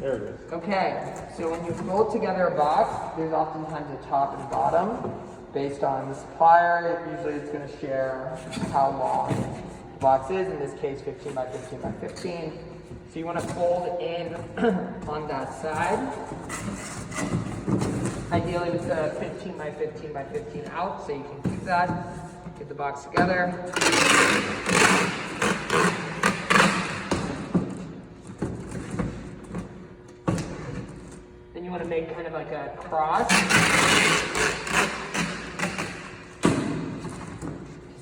There it is. Okay, so when you bolt together a box, there's oftentimes a top and bottom based on the supplier. Usually it's going to share how long the box is, in this case 15 by 15 by 15. So you want to fold in on that side. Ideally with the 15 by 15 by 15 out, so you can keep that. Get the box together. Then you want to make kind of like a cross.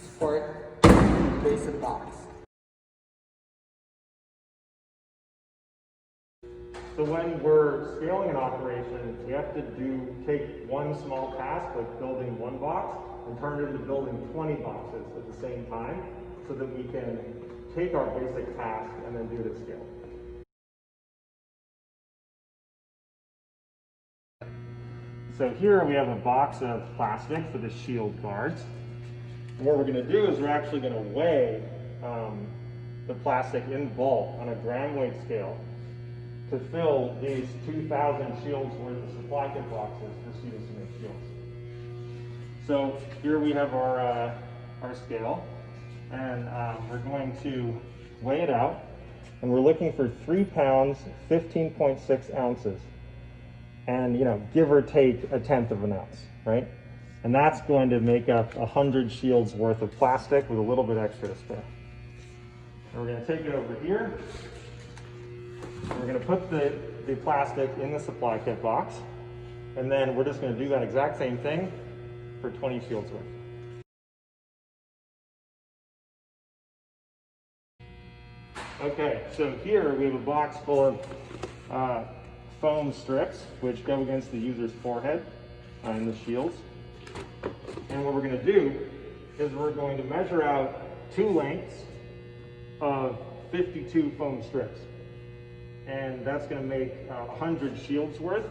Support the base of the box. So when we're scaling an operation, we have to take one small task, like building one box, and turn it into building 20 boxes at the same time, so that we can take our basic task and then do it at scale. So here we have a box of plastic for the shield guards. And what we're going to do is we're actually going to weigh the plastic in bulk on a gram weight scale to fill these 2,000 shields worth of supply kit boxes for students to make shields. So here we have our scale, and we're going to weigh it out, and we're looking for 3 pounds, 15.6 ounces, and give or take 1/10 of an ounce, right? And that's going to make up 100 shields worth of plastic with a little bit extra to spare. And we're going to take it over here. We're going to put the plastic in the supply kit box, and then we're just going to do that exact same thing for 20 shields worth. Okay, so here we have a box full of foam strips which go against the user's forehead in the shields. And what we're going to do is we're going to measure out 2 lengths of 52 foam strips. And that's going to make 100 shields worth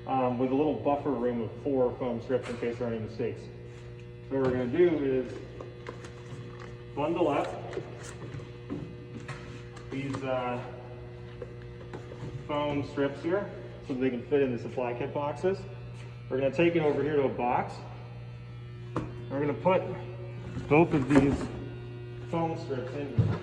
with a little buffer room of 4 foam strips in case there are any mistakes. So what we're going to do is bundle up these foam strips here so that they can fit in the supply kit boxes. We're going to take it over here to a box. We're going to put both of these foam strips in here.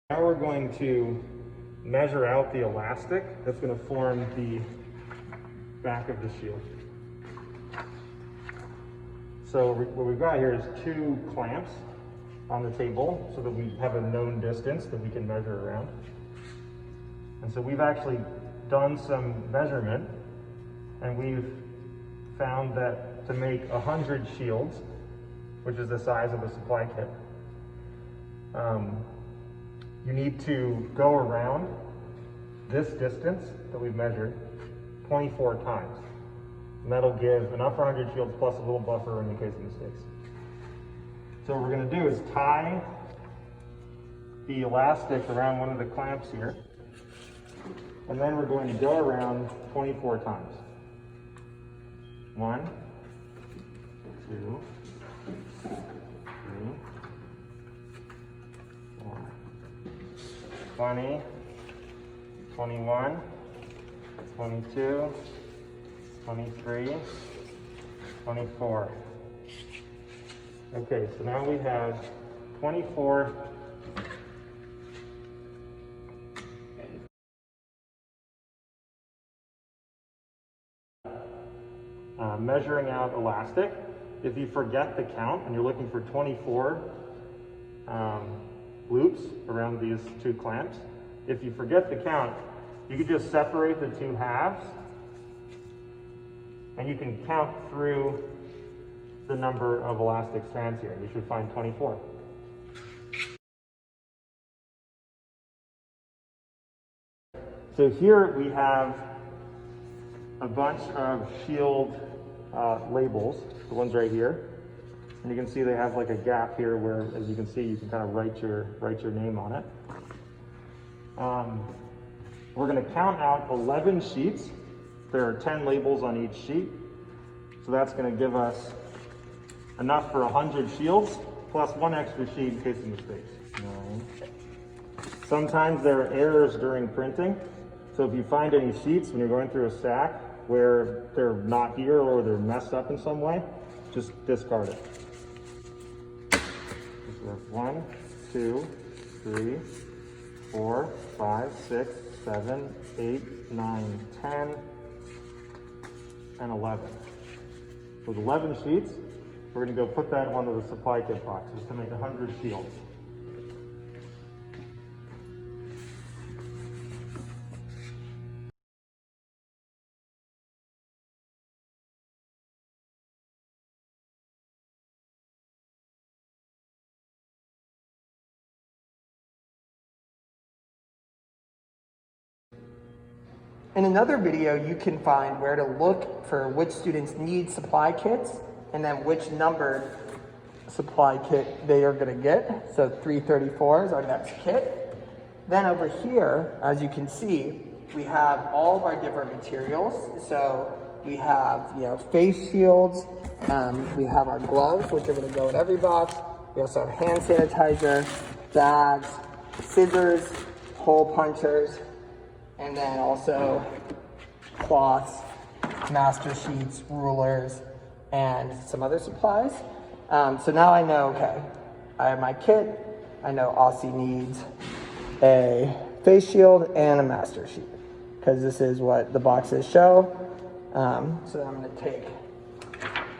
Now we're going to measure out the elastic that's going to form the back of the shield. So what we've got here is 2 clamps on the table so that we have a known distance that we can measure around. And so we've actually done some measurement, and we've found that to make 100 shields, which is the size of a supply kit, you need to go around this distance that we've measured 24 times. And that'll give enough for 100 shields plus a little buffer in the case of mistakes. So what we're going to do is tie the elastic around one of the clamps here, and then we're going to go around 24 times. 1, 2, 3, 4, 20, 21, 22, 23, 24. Okay, so now we have 24 measuring out elastic. If you forget the count and you're looking for 24 loops around these 2 clamps, if you forget the count, you could just separate the 2 halves and you can count through the number of elastic strands here. You should find 24. So here we have a bunch of shield labels, the ones right here. And you can see they have like a gap here where, as you can see, you can kind of write your name on it. We're going to count out 11 sheets. There are 10 labels on each sheet. So that's going to give us enough for 100 shields, plus one extra sheet in case of mistakes. 9. Sometimes there are errors during printing. So if you find any sheets when you're going through a stack where they're not here or they're messed up in some way, just discard it. So that's 1, 2, 3, 4, 5, 6, 7, 8, 9, 10, and 11. With 11 sheets, we're going to go put that onto the supply kit boxes to make 100 shields. In another video, you can find where to look for which students need supply kits and then which numbered supply kit they are going to get. So 334 is our next kit. Then over here, as you can see, we have all of our different materials. So we have, face shields, we have our gloves, which are going to go in every box. We also have hand sanitizer, bags, scissors, hole punchers, and then also cloths, master sheets, rulers, and some other supplies. So now I know, okay, I have my kit. I know Aussie needs a face shield and a master sheet because this is what the boxes show. So I'm gonna take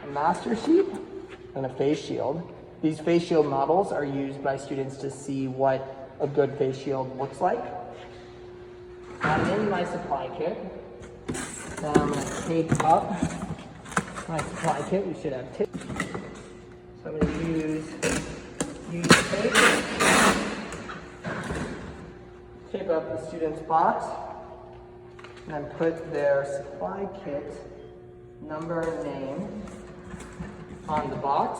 a master sheet and a face shield. These face shield models are used by students to see what a good face shield looks like. I'm in my supply kit. Then I'm going to tape up my supply kit. We should have tape. So I'm going to use tape. Tape up the student's box. And then put their supply kit number and name on the box.